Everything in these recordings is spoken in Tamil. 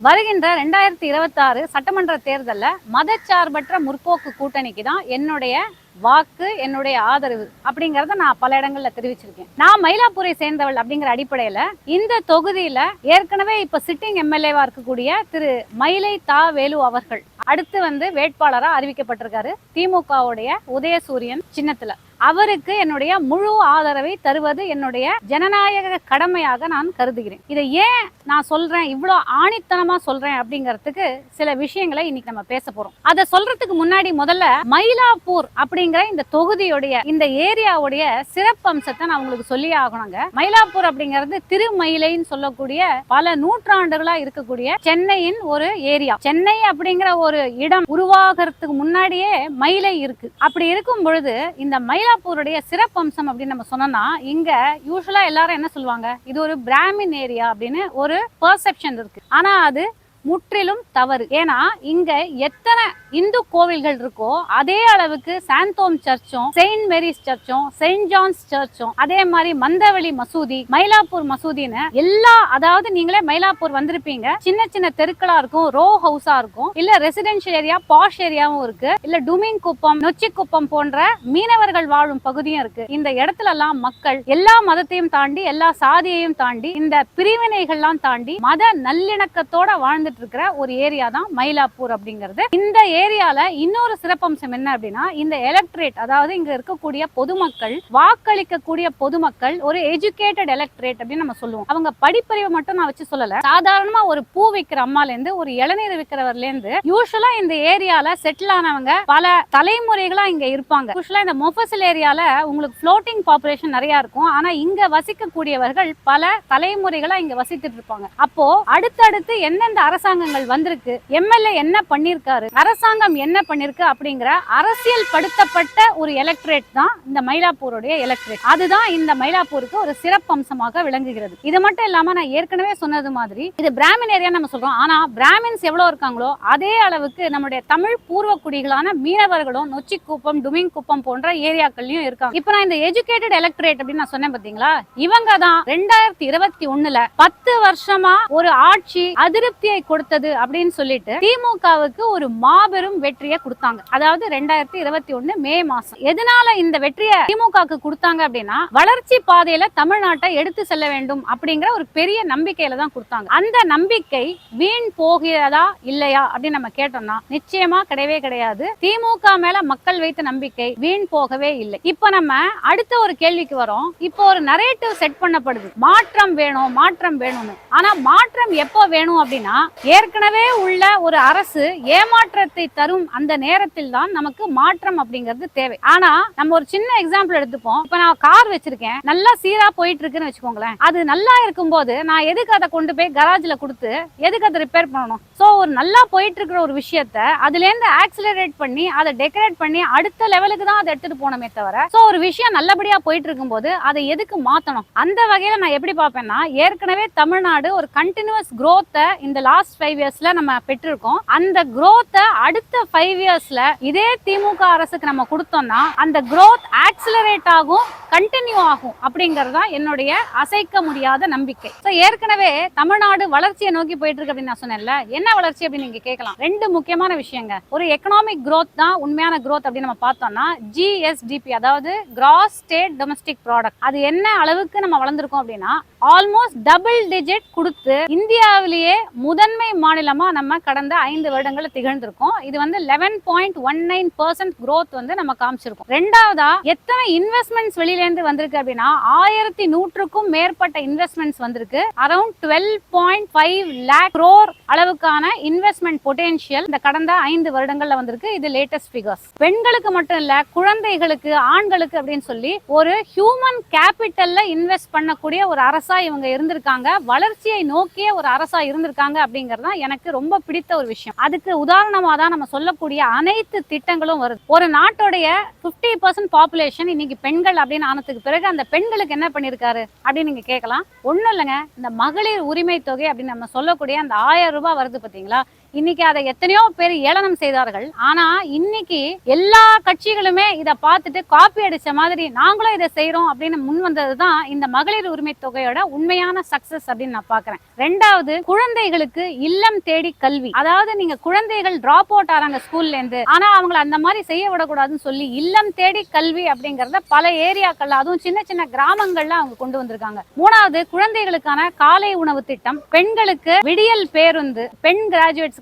வருகின்ற 2026 சட்டமன்ற தேர்தல்ல மதச்சார்பற்ற முற்போக்கு கூட்டணிக்கு தான் என்னுடைய வாக்கு, என்னுடைய ஆதரவு அப்படிங்கறத நான் பல இடங்கள்ல தெரிவிச்சிருக்கேன். நான் மயிலாப்பூரை சேர்ந்தவள் அப்படிங்கிற அடிப்படையில இந்த தொகுதியில ஏற்கனவே இப்ப சிட்டிங் எம்எல்ஏவா இருக்கக்கூடிய திரு மயிலை தா வேலு அவர்கள் அடுத்து வேட்பாளரா அறிவிக்கப்பட்டிருக்காரு திமுகவுடைய உதயசூரியன் சின்னத்துல. அவருக்கு என்னுடைய முழு ஆதரவை தருவது என்னுடைய ஜனநாயக கடமையாக நான் கருதுகிறேன். இதை ஏன் நான் சொல்றேன், இவ்வளவு ஆணித்தனமா சொல்றேன் அப்படிங்கறதுக்கு சில விஷயங்களை இன்னைக்கு நம்ம பேச போறோம். அதை சொல்றதுக்கு முன்னாடி முதல்ல மயிலாப்பூர் அப்படிங்கிற இந்த தொகுதியுடைய இந்த ஏரியாவுடைய சிறப்பம்சத்தை நான் உங்களுக்கு சொல்லி ஆகணுங்க. மயிலாப்பூர் அப்படிங்கிறது திருமயிலைன்னு சொல்லக்கூடிய பல நூற்றாண்டுகளா இருக்கக்கூடிய சென்னையின் ஒரு ஏரியா. சென்னை அப்படிங்கிற ஒரு இடம் உருவாகிறதுக்கு முன்னாடியே மயிலை இருக்கு. அப்படி இருக்கும் பொழுது இந்த மயிலாப்பூருடைய சிறப்பம்சம் அப்படின்னு நம்ம சொன்னோம்னா, இங்க யூசுவலா எல்லாரும் என்ன சொல்லுவாங்க, இது ஒரு பிராமின் ஏரியா அப்படின்னு ஒரு பெர்செப்ஷன் இருக்கு. ஆனா அது முற்றிலும் தவறு. ஏன்னா இங்க எத்தனை இந்து கோவில்கள் இருக்கோ அதே அளவுக்கு சாந்தோம் சர்ச்சும், செயின்ட் மேரிஸ் சர்ச்சும், செயின்ட் ஜான்ஸ் சர்ச்சும், அதே மாதிரி மந்தவெளி மசூதி, மயிலாப்பூர் மசூதின்னு எல்லா, அதாவது நீங்களே மயிலாப்பூர் வந்திருப்பீங்க, சின்ன சின்ன தெருக்களா இருக்கும், ரோ ஹவுஸா இருக்கும், இல்ல ரெசிடென்ஷியல் ஏரியா, பாஷ் ஏரியாவும் இருக்கு, இல்ல டுமிங் குப்பம், நொச்சி குப்பம் போன்ற மீனவர்கள் வாழும் பகுதியும் இருக்கு. இந்த இடத்துல எல்லாம் மக்கள் எல்லா மதத்தையும் தாண்டி, எல்லா சாதியையும் தாண்டி, இந்த பிரிவினைகள்லாம் தாண்டி மத நல்லிணக்கத்தோட வாழ்ந்து இருக்கிற ஒரு ஏரியா தான் மயிலாப்பூர் அப்படிங்கிறது. இந்த ஏரியால இன்னொரு சிறப்பம்சம் என்ன அப்படின்னா, இந்த எலக்ட்ரேட், அதாவது இங்க இருக்கக்கூடிய பொதுமக்கள், வாக்களிக்கக்கூடிய பொதுமக்கள் ஒரு எஜுகேட்டட் எலக்ட்ரேட் அப்படின்னு நம்ம சொல்லுவோம். அவங்க படிப்பறிவை மட்டும் நான் வச்சு சொல்லல, சாதாரணமா ஒரு பூ விற்கிற அம்மால இருந்து ஒரு இளநீர் விற்கிறவர்ல இருந்து யூசுவலா இந்த ஏரியால செட்டில் ஆனவங்க பல தலைமுறைகளா இங்க இருப்பாங்க. யூசுவலா இந்த மொஃபசில் ஏரியால உங்களுக்கு ஃப்ளோட்டிங் பாப்புலேஷன் நிறைய இருக்கும். ஆனா இங்க வசிக்கக்கூடியவர்கள் பல தலைமுறைகளா இங்க வசித்துட்டு இருப்பாங்க. அப்போ அடுத்தடுத்து எந்தெந்த அரசாங்கங்கள் வந்திருக்கு, எம்எல்ஏ என்ன பண்ணிருக்காரு, அரசாங்கம் என்ன பண்ணிருக்கு அப்படிங்கிற அரசியல் படுத்தப்பட்ட ஒரு எலக்ட்ரேட் தான் இந்த மயிலாப்பூருடைய எலக்ட்ரேட். அதுதான் இந்த மயிலாப்பூருக்கு ஒரு சிறப்பம்சமாக விளங்குகிறது. இது மட்டும் இல்லாம நான் ஏற்கனவே சொன்னது மாதிரி இது பிராமின் ஏரியா நம்ம சொல்றோம். ஆனா பிராமின்ஸ் எவ்வளவு இருக்காங்களோ அதே அளவுக்கு நம்முடைய தமிழ் பூர்வ குடிகளான மீனவர்களும் நொச்சி குப்பம், டுமிங் குப்பம் போன்ற ஏரியாக்கள்லயும் இருக்காங்க. இப்ப நான் இந்த எஜுகேட்டட் எலக்ட்ரேட் அப்படின்னு நான் சொன்னேன் பாத்தீங்களா, இவங்க தான் 2021 10 வருஷமா ஒரு ஆட்சி அதிருப்தியை கொடுத்தது அப்படின்னு சொல்லிட்டு திமுகவுக்கு ஒரு மாபெரும் வெற்றியை கொடுத்தாங்க. அதாவது 2021 மே மாசம். எதனால இந்த வெற்றியை திமுகவுக்கு கொடுத்தாங்க அப்படின்னா, வளர்ச்சி பாதையில தமிழ்நாட்டை எடுத்து செல்ல வேண்டும் அப்படிங்கிற ஒரு பெரிய நம்பிக்கையில தான் கொடுத்தாங்க. அந்த நம்பிக்கை வீண் போகிறதா இல்லையா அப்படின்னு நம்ம கேட்டோம்னா நிச்சயமா கிடையவே கிடையாது. திமுக மேல மக்கள் வைத்த நம்பிக்கை வீண் போகவே இல்லை. இப்ப நம்ம அடுத்த ஒரு கேள்விக்கு வரோம். இப்போ ஒரு நரேட்டிவ் செட் பண்ணப்படுது, மாற்றம் வேணும், மாற்றம் வேணும்னு. ஆனா மாற்றம் எப்போ வேணும் அப்படின்னா, ஏற்கனவே உள்ள ஒரு அரசு ஏமாற்றத்தை தரும் அந்த நேரத்தில் தான் நமக்கு மாற்றம் அப்படிங்கிறது தேவை. ஆனா நம்ம ஒரு சின்ன எக்ஸாம்பிள் எடுத்துப்போம். இப்ப நான் கார் வச்சிருக்கேன், நல்லா சீரா போயிட்டு இருக்குன்னு வச்சுக்கோங்களேன். அது நல்லா இருக்கும் போது நான் எதுக்கு அதை கொண்டு போய் கராஜ்ல கொடுத்து எதுக்கு அதை ரிப்பேர் பண்ணணும்? சோ ஒரு நல்லா போயிட்டு இருக்கிற ஒரு விஷயத்த அதுல இருந்து ஆக்சிலரேட் பண்ணி அதை டெக்கரேட் பண்ணி அடுத்த லெவலுக்கு தான் அதை எடுத்துட்டு போனமே தவிர, சோ ஒரு விஷயம் நல்லபடியா போயிட்டு இருக்கும் போது அதை எதுக்கு மாத்தணும்? அந்த வகையில நான் எப்படி பார்ப்பேன்னா, ஏற்கனவே தமிழ்நாடு ஒரு கண்டினியூஸ் growth இந்த லாஸ்ட் 5 இயர்ஸ்ல நம்ம பெற்றிருக்கோம். அந்த growth அடுத்த 5 இயர்ஸ்ல இதே திமுக அரசுக்கு நம்ம கொடுத்தோம்னா அந்த growth ஆக்சிலரேட் ஆகும், கண்டினியூ ஆகும் அப்படிங்கறதா என்னுடைய அசைக்க முடியாத நம்பிக்கை. ஏற்கனவே தமிழ்நாடு வளர்ச்சியை நோக்கி போயிட்டு இருக்கு அப்படின்னு நான் சொன்னேன்ல. என்ன வளர்ச்சி அப்படின்னு நீங்க கேட்கலாம். ரெண்டு முக்கியமான விஷயங்க. ஒரு எக்கனாமிக் growth தான் உண்மையான growth அப்படின்னு நம்ம பார்த்தோம்னா, ஜிஎஸ்டிபி, அதாவது கிராஸ் ஸ்டேட் டொமஸ்டிக் ப்ராடக்ட், அது என்ன அளவுக்கு நம்ம வளர்ந்துருக்கோம் அப்படின்னா ஆல்மோஸ்ட் டபுள் டிஜிட் கொடுத்து இந்தியாவிலேயே முதன்மை மாநிலமா நம்ம கடந்த 5 வருடங்கள்ல திகழ்ந்திருக்கோம். இது 11.19% growth நம்ம காமிச்சிருக்கோம். ரெண்டாவதா எத்தனை இன்வெஸ்ட்மெண்ட்ஸ் வெளியில இருந்து வந்திருக்கு அப்படின்னா 1100க்கும் மேற்பட்ட இன்வெஸ்ட்மெண்ட்ஸ் வந்திருக்கு. அரௌண்ட் 12.5 lakh crore அளவுக்கான இன்வெஸ்ட்மெண்ட் பொட்டன்ஷியல் இந்த கடந்த 5 வருடங்கள்ல வந்திருக்கு. இது லேட்டஸ்ட் ஃபிகர்ஸ். பெண்களுக்கு மட்டும் இல்ல, குழந்தைகளுக்கு, ஆண்களுக்கு அப்படின்னு சொல்லி ஒரு ஹியூமன் கேபிட்டல்ல இன்வெஸ்ட் பண்ணக்கூடிய ஒரு அரசா இவங்க இருந்திருக்காங்க. வளர்ச்சியை நோக்கிய ஒரு அரசா இருந்திருக்காங்க அப்படிங்கறது எனக்கு ரொம்ப பிடித்த ஒரு விஷயம். அதுக்கு உதாரணமா தான் நம்ம சொல்லக்கூடிய அனைத்து திட்டங்களும் வருது. ஒரு நாட்டுடைய 50% பாப்புலேஷன் இன்னைக்கு பெண்கள் அப்படின்னு ஆனதுக்கு பிறகு அந்த பெண்களுக்கு என்ன பண்ணிருக்காரு அப்படின்னு நீங்க கேட்கலாம். ஒண்ணும் இல்லைங்க, இந்த மகளிர் உரிமை தொகை அப்படின்னு நம்ம சொல்லக்கூடிய அந்த 1000 ரூபாய் வருது பாத்தீங்களா, இன்னைக்கு அதை எத்தனையோ பேர் ஏளனம் செய்தார்கள். ஆனா இன்னைக்கு எல்லா கட்சிகளுமே இதை பார்த்துட்டு காப்பி அடிச்ச மாதிரி நாங்களும் இதை செய்யறோம் அப்படின்னு முன் வந்ததுதான் இந்த மகளிர் உரிமை தொகையோட உண்மையான சக்சஸ் அப்படின்னு நான் பாக்குறேன். ரெண்டாவது, குழந்தைகளுக்கு இல்லம் தேடி கல்வி. அதாவது நீங்க குழந்தைகள் டிராப் அவுட் ஆறாங்க ஸ்கூல்ல இருந்து, ஆனா அவங்களை அந்த மாதிரி செய்ய விடக்கூடாதுன்னு சொல்லி இல்லம் தேடி கல்வி அப்படிங்கறத பல ஏரியாக்கள்ல, அதுவும் சின்ன சின்ன கிராமங்கள்ல அவங்க கொண்டு வந்திருக்காங்க. மூணாவது, குழந்தைகளுக்கான காலை உணவு திட்டம், பெண்களுக்கு விடியல் பேருந்து, பெண் கிராஜுவேட்ஸ்க்கான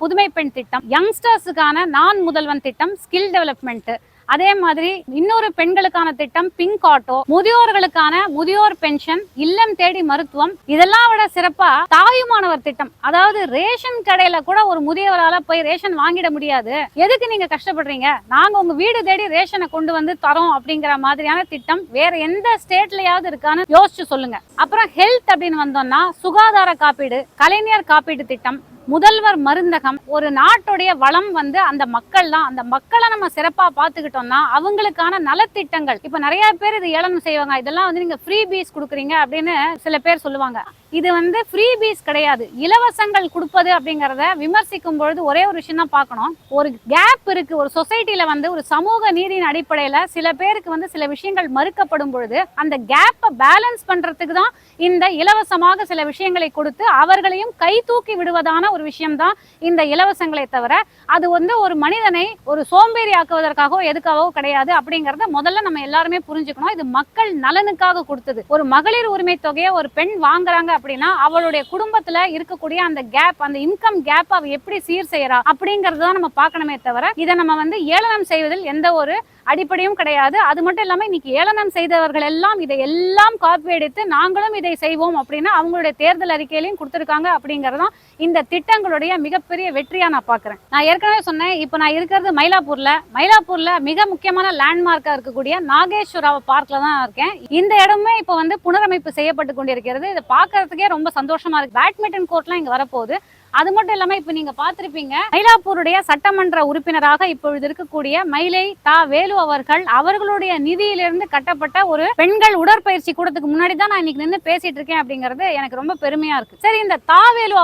புதுமை பெண் திட்டம், யங்ஸ்டர்ஸுக்கான நான் முதல்வன் திட்டம், ஸ்கில் டெவலப்மெண்ட், அதே மாதிரி இன்னொரு பெண்களுக்கான திட்டம் பிங்க் ஆட்டோ, முதியோர்களுக்கான முதியோர் பென்ஷன், இல்லம் தேடி மருத்துவம், இதெல்லாம் விட சிறப்பா தாயுமானவர் திட்டம். அதாவது ரேஷன் கடையில கூட ஒரு முதியவரால போய் ரேஷன் வாங்கிட முடியாது, எதுக்கு நீங்க கஷ்டப்படுறீங்க, நாங்க உங்க வீடு தேடி ரேஷனை கொண்டு வந்து தரோம் அப்படிங்கிற மாதிரியான திட்டம் வேற எந்த ஸ்டேட்லயாவது இருக்கான்னு யோசிச்சு சொல்லுங்க. அப்புறம் ஹெல்த் அப்படின்னு வந்தோம்னா சுகாதார காப்பீடு, கலைஞர் காப்பீடு திட்டம், முதல்வர் மருந்தகம். ஒரு நாட்டுடைய வளம் அந்த மக்கள் தான். அந்த மக்களை நம்ம சிறப்பா பாத்துக்கிட்டோம்னா அவங்களுக்கான நலத்திட்டங்கள், இப்ப நிறைய பேர் இது ஏளனம் செய்வாங்க, இதெல்லாம் நீங்க ஃப்ரீ பீஸ் கொடுக்குறீங்க அப்படின்னு சில பேர் சொல்லுவாங்க. இது ஃப்ரீ பீஸ் கிடையாது, இலவசங்கள் கொடுப்பது அப்படிங்கறத விமர்சிக்கும் பொழுது ஒரே ஒரு விஷயம் தான் பார்க்கணும். ஒரு கேப் இருக்கு ஒரு சொசைட்டில, ஒரு சமூக நீதியின் அடிப்படையில சில பேருக்கு சில விஷயங்கள் மறுக்கப்படும் பொழுது அந்த கேப்பை பேலன்ஸ் பண்றதுக்கு தான் இந்த இலவசமாக சில விஷயங்களை கொடுத்து அவர்களையும் கை தூக்கி விடுவதான ஒரு விஷயம் தான் இந்த இலவசங்களை தவிர அது ஒரு மனிதனை ஒரு சோம்பேறி ஆக்குவதற்காகவோ எதுக்காகவோ கிடையாது அப்படிங்கறத முதல்ல நம்ம எல்லாருமே புரிஞ்சுக்கணும். இது மக்கள் நலனுக்காக கொடுத்தது. ஒரு மகளிர் உரிமை தொகையை ஒரு பெண் வாங்குறாங்க அப்படின்னா அவளுடைய குடும்பத்துல இருக்கக்கூடிய அந்த கேப், அந்த இன்கம் கேப் அவ எப்படி சீர் செய்யறா அப்படிங்கறதான் நம்ம பார்க்கணுமே தவிர இதை நம்ம ஏளனம் செய்வதில் எந்த ஒரு அடிப்படையும் கிடையாது. அது மட்டும் இல்லாம இன்னைக்கு ஏளனம் செய்தவர்கள் எல்லாம் இதை எல்லாம் காப்பி அடித்து நாங்களும் இதை செய்வோம் அப்படின்னு அவங்களுடைய தேர்தல் அறிக்கையிலையும் கொடுத்திருக்காங்க. அப்படிங்கறதான் இந்த திட்டங்களுடைய மிகப்பெரிய வெற்றியா நான் பாக்குறேன். நான் ஏற்கனவே சொன்னேன், இப்ப நான் இருக்கிறது மயிலாப்பூர்ல மிக முக்கியமான லேண்ட்மார்க்கா இருக்கக்கூடிய நாகேஸ்வரா பார்க்ல தான் இருக்கேன். இந்த இடமே இப்ப புனரமைப்பு செய்யப்பட்டு கொண்டிருக்கிறது. இதை பாக்குறதுக்கே ரொம்ப சந்தோஷமா இருக்கு. பேட்மிண்டன் கோர்ட்லாம் இங்க வரப்போகுது. அது மட்டும் இல்லாம இப்ப நீங்க பாத்திருப்பீங்க, மயிலாப்பூருடைய சட்டமன்ற உறுப்பினராக இப்பொழுது இருக்கக்கூடிய மயிலை தா வேலு அவர்கள், அவர்களுடைய நிதியிலிருந்து கட்டப்பட்ட ஒரு பெண்கள் உடற்பயிற்சி கூடத்துக்கு முன்னாடி தான் நான் இன்னைக்கு நின்று பேசிட்டு இருக்கேன். அப்படிங்கிறது எனக்கு ரொம்ப பெருமையா இருக்கு. சரி, இந்த தா வேலு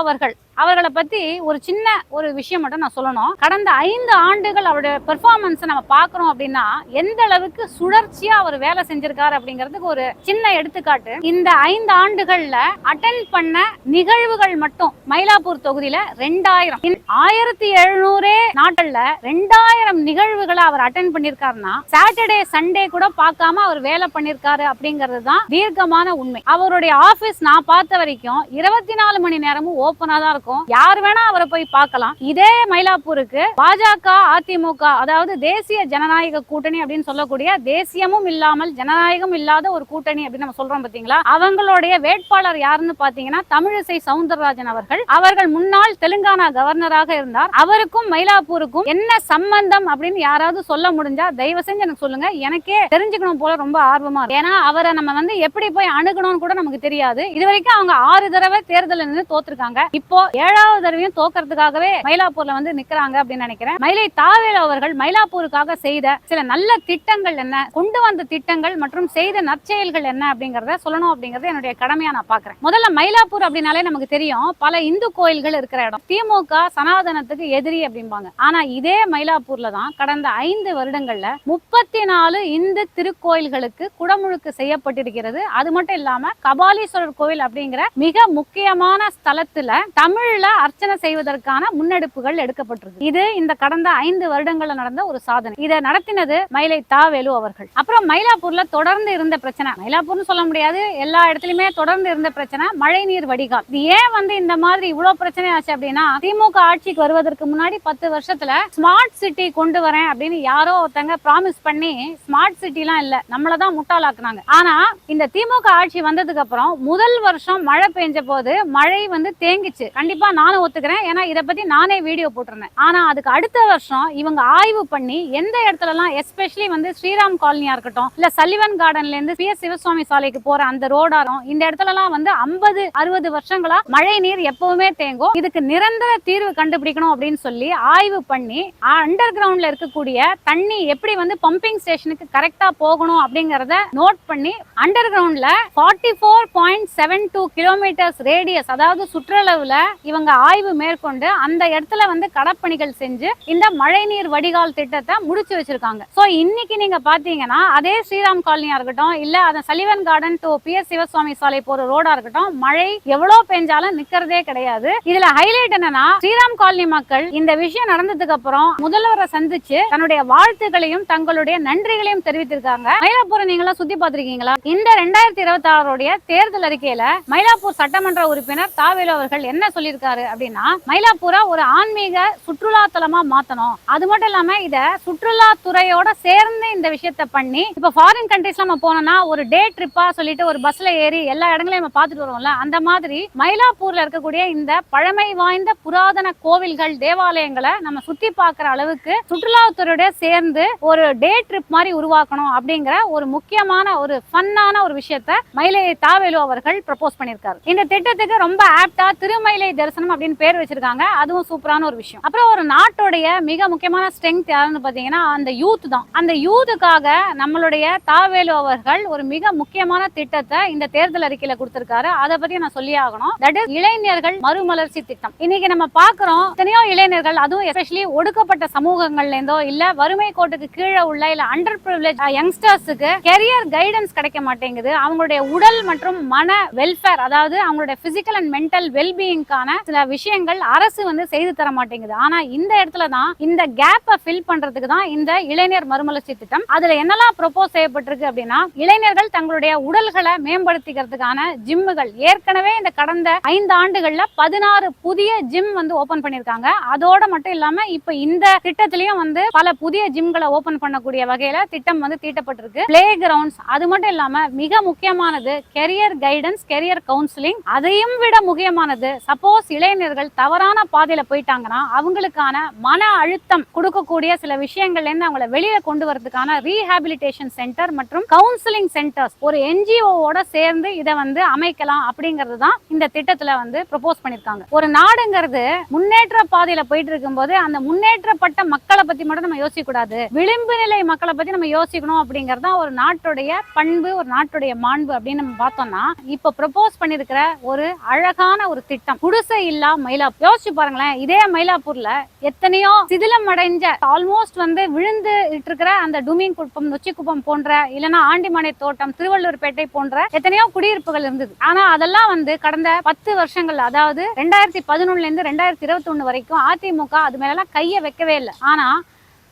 அவர்களை பத்தி ஒரு சின்ன ஒரு விஷயம் மட்டும் நான் சொல்லணும். கடந்த 5 ஆண்டுகள் அவருடைய பெர்ஃபார்மன்ஸ் நம்ம பாக்குறோம் அப்படின்னா எந்த அளவுக்கு சுழற்சியா அவர் வேலை செஞ்சிருக்காரு அப்படிங்கிறதுக்கு ஒரு சின்ன எடுத்துக்காட்டு. இந்த 5 ஆண்டுகள்ல அட்டென்ட் பண்ண நிகழ்வுகள் மட்டும் மயிலாப்பூர் தொகுதியில 1700 நாட்கள்ல 2000 நிகழ்வுகளை அவர் அட்டென்ட் பண்ணிருக்காருன்னா சாட்டர்டே சண்டே கூட பார்க்காம அவர் வேலை பண்ணிருக்காரு அப்படிங்கிறது தான் தீர்க்கமான உண்மை. அவருடைய ஆபீஸ் நான் பார்த்த வரைக்கும் 24 மணி நேரமும் ஓபனா தான் இருக்கும். யார் வேணா அவரை போய் பார்க்கலாம். இதே மயிலாப்பூருக்கு பாஜக அதிமுக, அதாவது தேசிய ஜனநாயக கூட்டணி அப்படின்னு சொல்லக்கூடிய தேசியமும் இல்லாமல் ஜனநாயகம் இல்லாத ஒரு கூட்டணி அப்படின்னு நம்ம சொல்றோம் பாத்தீங்களா, அவங்களுடைய வேட்பாளர் யாருன்னு பாத்தீங்கன்னா தமிழிசை சவுந்தரராஜன் அவர்கள் முன்னாள் தெலுங்கானா கவர்னராக இருந்தார். அவருக்கும் மயிலாப்பூருக்கும் என்ன சம்பந்தம் அப்படின்னு யாராவது சொல்ல முடிஞ்சா தயவு செஞ்சு எனக்கு சொல்லுங்க. எனக்கே தெரிஞ்சுக்கணும் போல ரொம்ப ஆர்வமா இருக்கு. ஏன்னா அவரை நம்ம எப்படி போய் அணுகணும்னு கூட நமக்கு தெரியாது. இது வரைக்கும் அவங்க 6 தடவை தேர்தல் நின்று தோத்துருக்காங்க. இப்போ 7வது தடவையும் தோக்கிறதுக்காகவே மயிலாப்பூர்ல நிக்கிறாங்க அப்படின்னு நினைக்கிறேன். மயிலை தாவேலு அவர்கள் மயிலாப்பூருக்காக செய்த சில நல்ல திட்டங்கள் என்ன, கொண்டு வந்த திட்டங்கள் மற்றும் செய்த நற்செயல்கள் என்ன அப்படிங்கறத சொல்லணும் அப்படிங்கறது என்னுடைய கடமையா நான் பாக்குறேன். முதல்ல மயிலாப்பூர் அப்படின்னாலே நமக்கு தெரியும் பல இந்து கோயில்கள் இருக்கிற இடம். திமுக சனாதனத்துக்கு எதிரி அப்படிம்பாங்க. ஆனா இதே மயிலாப்பூர்ல தான் கடந்த 5 வருடங்கள்ல 34 இந்து திருக்கோயில்களுக்கு குடமுழுக்கு செய்யப்பட்டிருக்கிறது. அது மட்டும் இல்லாம கபாலீஸ்வரர் கோவில் அப்படிங்கிற மிக முக்கியமான ஸ்தலத்துல தமிழ்ல அர்ச்சனை செய்வதற்கான முன்னெடுப்புகள் எடுக்கப்பட்டிருக்கு. இது இந்த கடந்த 5 வருடங்கள்ல நடந்த ஒரு சாதனை. இதை நடத்தினது மயிலை தா வேலு அவர்கள். அப்புறம் மயிலாப்பூர்ல தொடர்ந்து இருந்த பிரச்சனை, மயிலாப்பூர்னு சொல்ல முடியாது, எல்லா இடத்துலயுமே தொடர்ந்து இருந்த பிரச்சனை மழை நீர் வடிகால். இது ஏன் இந்த மாதிரி இவ்வளவு பிரச்சனை ஆச்சு அப்படின்னா, திமுக ஆட்சிக்கு வருவதற்கு முன்னாடி 10 வருஷத்துல ஸ்மார்ட் சிட்டி கொண்டு வரேன் அப்படின்னு யாரோ ஒருத்தங்க ப்ராமிஸ் பண்ணி ஸ்மார்ட் சிட்டி எல்லாம் இல்ல, நம்மளதான் முட்டாளாக்குனாங்க. ஆனா இந்த திமுக ஆட்சி வந்ததுக்கு அப்புறம் முதல் வருஷம் மழை பெஞ்ச போது மழை தேங்கிச்சு. கண்டிப்பா நானும் ஒத்துக்கிறேன், ஏன்னா இதை பத்தி நானே வீடியோ போட்டிருந்தேன். ஆனா அதுக்கு அடுத்த வருஷம் இவங்க ஆய்வு பண்ணி எந்த இடத்துல எல்லாம் எஸ்பெஷலி ஸ்ரீராம் காலனியா இருக்கட்டும், இல்ல சல்லிவன் கார்டன்ல இருந்து PS சிவசுவாமி சாலைக்கு போற அந்த ரோடாரம், இந்த இடத்துல எல்லாம் 50-60 வருஷங்களா மழை நீர் எப்பவுமே தேங்கும். இதுக்கு நிரந்தர தீர்வு கண்டுபிடிக்கணும் அப்படின்னு சொல்லி ஆய்வு பண்ணி அண்டர் கிரவுண்ட்ல இருக்கக்கூடிய தண்ணி எப்படி பம்பிங் ஸ்டேஷனுக்கு கரெக்டா போகணும் அப்படிங்கறத நோட் பண்ணி அண்டர் கிரவுண்ட்ல 44.72 கிலோமீட்டர்ஸ் ரேடியஸ், அதாவது சுற்றளவுல இவங்க ஆய்வு மேற்கொண்டு அந்த இடத்துல வந்து கடப்பணிகள் செஞ்சு இந்த மழைநீர் வடிகால் திட்டத்தை முடிச்சு வச்சிருக்காங்க. சோ இன்னைக்கு நீங்க பாத்தீங்கன்னா அதே ஸ்ரீராம் காலனியா இருக்கட்டும், இல்ல அந்த Sullivan garden to PS Sivaswamy சாலை போற ரோடா இருக்கட்டும், மழை எவ்வளவு பெஞ்சாலும் நிக்கிறதே கிடையாது. இதுல ஹைலைட் என்னன்னா, ஸ்ரீராம் காலனி மக்கள் இந்த விஷயம் நடந்ததுக்கு அப்புறம் முதல்வரை சந்திச்சு தன்னுடைய வாழ்த்துக்களையும் தங்களுடைய நன்றிகளையும் தெரிவித்திருக்காங்க. மயிலாப்பூர் நீங்க சுத்தி பார்த்திருக்கீங்களா? இந்த 2026 தேர்தல் அறிக்கையில மயிலாப்பூர் சட்டமன்ற உறுப்பினர் தாவேலு அவர்கள் என்ன சொல்லியிருக்காரு அப்படின்னா, மயிலாப்பூரை ஒரு ஆன்மீக சுற்றுலா தலமா மாத்தணும். அது மட்டும் இல்லாம இத சுற்றுலா துறையோட சேர்ந்து இந்த விஷயத்த பண்ணி, இப்ப ஃபாரின் கண்ட்ரீஸ்ல நம்ம போனோம்னா ஒரு டே ட்ரிப்பா சொல்லிட்டு ஒரு பஸ்ல ஏறி எல்லா இடங்களையும் நம்ம பார்த்துட்டு வருவோம்ல, அந்த மாதிரி மயிலாப்பூர்ல இருக்கக்கூடிய இந்த பழமை வாய்ந்த புராதன கோவில்கள் தேவாலயங்களை நம்ம சுத்தி பார்க்கிற அளவுக்கு சுற்றுலாத்துறையோட சேர்ந்து ஒரு டே ட்ரிப் மாதிரி உருவாக்கணும் அப்படிங்கிற ஒரு முக்கியமான ஒரு ஃபன்னான ஒரு விஷயத்த மயிலை தாவேலு அவர்கள் ப்ரப்போஸ் பண்ணிருக்காரு. இந்த திட்டத்துக்கு ரொம்ப ஆப்டா திருமயிலை தரிசனம் அப்படின்னு பேர் வச்சிருக்காங்க. அதுவும் சூப்பரான ஒரு விஷயம். அப்புறம் ஒரு நாட்டுடைய மிக முக்கியமான ஸ்ட்ரெங்த் யாருன்னு பாத்தீங்கன்னா அந்த யூத் தான். அந்த யூத்துக்காக நம்மளுடைய தாவேலு அவர்கள் ஒரு மிக முக்கியமான திட்டத்தை இந்த தேர்தல் அறிக்கையில கொடுத்திருக்காரு. அதை பத்தி நான் சொல்லி ஆகணும். தட் இஸ் இளைஞர்கள் மறுமலர்ச்சி திட்டம். இன்னைக்கு நம்ம பாக்குறோம் எத்தனையோ இளைஞர்கள், அதுவும் எஸ்பெஷலி ஒடுக்கப்பட்ட சமூகங்கள்ல இருந்தோ இல்ல வறுமை கோட்டுக்கு கீழே உள்ள இல்ல அண்டர் பிரிவிலேஜ் யங்ஸ்டர்ஸுக்கு கெரியர் கைடன்ஸ் கிடைக்க மாட்டேங்குது. அவங்களுடைய உடல் மற்றும் மன வெல்ஃபேர், அதாவது அவங்களுடைய பிசிக்கல் அண்ட் மென்டல் வெல்பீயிங்கான சில விஷயங்கள் அரசு வந்து செய்து தர மாட்டேங்குது. ஆனா இந்த இடத்துல தான் இந்த கேப்பை ஃபில் பண்றதுக்கு தான் இந்த இளைஞர் மறுமலர்ச்சி திட்டம். அதுல என்னெல்லாம் ப்ரொபோஸ் செய்யப்பட்டிருக்கு அப்படின்னா, இளைஞர்கள் தங்களுடைய உடல்களை மேம்படுத்திக்கிறதுக்கான ஜிம்முகள் ஏற்கனவே இந்த கடந்த 5 ஆண்டுகள்ல 16 புதிய ஜிம் வந்து ஓபன் பண்ணிருக்காங்க. அதோட மட்டும் இல்லாம இப்ப இந்த திட்டத்திலயும் வந்து பல புதிய ஜிம்களை ஓபன் பண்ணக்கூடிய வகையில திட்டம் வந்து தீட்டப்பட்டிருக்கு. பிளே கிரவுண்ட்ஸ், அது மட்டும் இல்லாம மிக முக்கியமானது கெரியர் கைடன்ஸ், கெரியர் கவுன்சிலிங். அதையும் விட முக்கியமானது, சப்போஸ் இளைஞர்கள் தவறான பாதையில போயிட்டாங்கன்னா அவங்களுக்கான மன அழுத்தம் கொடுக்கக்கூடிய சில விஷயங்கள்ல இருந்து அவங்களை வெளியில கொண்டு வரதுக்கான ரீஹாபிலிட்டேஷன் சென்டர் மற்றும் கவுன்சிலிங் சென்டர்ஸ் ஒரு NGO-வோட சேர்ந்து இதை வந்து அமைக்கலாம் அப்படிங்கிறது தான் இந்த திட்டத்துல வந்து ப்ரொபோஸ் பண்ணிருக்காங்க. ஒரு நாடுங்கிறது முன்னேற்ற பாதையில போயிட்டு இருக்கும்போது அந்த முன்னேற்றப்பட்ட மக்களை பத்தி மட்டும் நம்ம யோசிக்க கூடாது, விளிம்பு நிலை மக்களை பத்தி நம்ம யோசிக்கணும் அப்படிங்கிறது தான் ஒரு நாட்டுடைய பண்பு, ஒரு நாட்டுடைய மாண்பு அப்படின்னு நம்ம பார்த்தோம்னா, இப்ப ப்ரொபோஸ் பண்ணிருக்கிற ஒரு அழகான ஒரு திட்டம் குடிசை இல்லா மயிலாப்பூர். யோசிச்சு பாருங்களேன், இதே மயிலாப்பூர்ல எத்தனையோ சிதிலம் அடைஞ்ச ஆல்மோஸ்ட் வந்து விழுந்து இருக்கிற அந்த டுமிங் குப்பம், நொச்சிக்குப்பம் போன்ற, இல்லைன்னா ஆண்டிமனை தோட்டம், திருவள்ளூர்பேட்டை போன்ற எத்தனையோ குடியிருப்புகள் இருந்தது. ஆனா அதெல்லாம் வந்து கடந்த 10 வருஷங்கள், அதாவது 2011 இருந்து 2021 வரைக்கும் அதிமுக அது மேலாம் கைய வைக்கவே இல்லை. ஆனா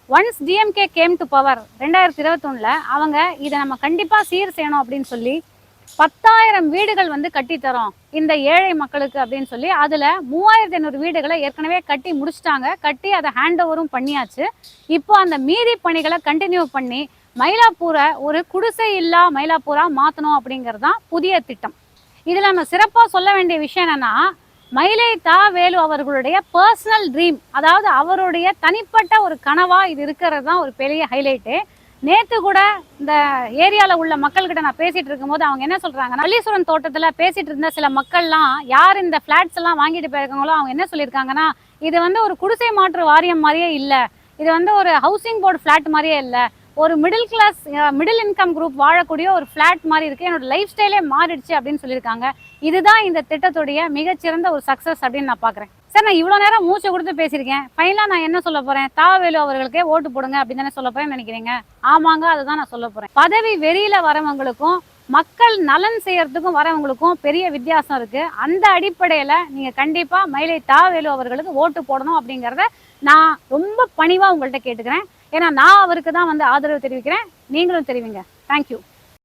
once DMK came to power 2021ல அவங்க இதை நம்ம கண்டிப்பா சீர் செய்யணும் அப்படின்னு சொல்லி 10,000 வீடுகள் வந்து கட்டித்தரோம் இந்த ஏழை மக்களுக்கு அப்படின்னு சொல்லி அதுல 3,500 வீடுகளை ஏற்கனவே கட்டி முடிச்சிட்டாங்க. கட்டி அதை ஹேண்ட் ஓவரும் பண்ணியாச்சு. இப்போ அந்த மீதி பணிகளை கண்டினியூ பண்ணி மயிலாப்பூரை ஒரு குடிசை இல்லா மயிலாப்பூரா மாத்தணும் அப்படிங்கிறது தான் புதிய திட்டம். இதுல நம்ம சிறப்பா சொல்ல வேண்டிய விஷயம் என்னன்னா, மயிலை தாவேலு அவர்களுடைய பர்சனல் ட்ரீம், அதாவது அவருடைய தனிப்பட்ட ஒரு கனவா இது இருக்கிறது தான் ஒரு பெரிய ஹைலைட்டு. நேத்து கூட இந்த ஏரியால உள்ள மக்கள்கிட்ட நான் பேசிட்டு இருக்கும்போது அவங்க என்ன சொல்றாங்கன்னா, மல்லீஸ்வரன் தோட்டத்துல பேசிட்டு இருந்த சில மக்கள்லாம் யார் இந்த பிளாட்ஸ் எல்லாம் வாங்கிட்டு போயிருக்காங்களோ அவங்க என்ன சொல்லியிருக்காங்கன்னா, இது வந்து ஒரு குடிசை மாற்று வாரியம் மாதிரியே இல்லை, இது வந்து ஒரு ஹவுசிங் போர்டு ஃபிளாட் மாதிரியே இல்லை, ஒரு middle class middle income group வாழக்கூடிய ஒரு ஃபிளாட் மாதிரி இருக்கு, என்னோட லைஃப் ஸ்டைலே மாறிடுச்சு அப்படின்னு சொல்லியிருக்காங்க. இதுதான் இந்த திட்டத்துடைய மிகச்சிறந்த ஒரு சக்சஸ் அப்படின்னு நான் பாக்குறேன். சார், நான் இவ்வளவு நேரம் மூச்சை கொடுத்து பேசியிருக்கேன். ஃபைனலா நான் என்ன சொல்ல போறேன், தாவேலு அவர்களுக்கே ஓட்டு போடுங்க அப்படின்னு தானே சொல்ல போறேன்னு நினைக்கிறீங்க? ஆமாங்க, அதுதான் நான் சொல்ல போறேன். பதவி வெறியில வரவங்களுக்கும் மக்கள் நலன் செய்யறதுக்கும் வரவங்களுக்கும் பெரிய வித்தியாசம் இருக்கு. அந்த அடிப்படையில நீங்க கண்டிப்பா மயிலை தாவேலு அவர்களுக்கு ஓட்டு போடணும் அப்படிங்கறத நான் ரொம்ப பணிவா உங்கள்கிட்ட கேட்டுக்கிறேன். ஏன்னா நான் அவருக்கு தான் வந்து ஆதரவு தெரிவிக்கிறேன், நீங்களும் தெரிவிங்க. தேங்க்யூ.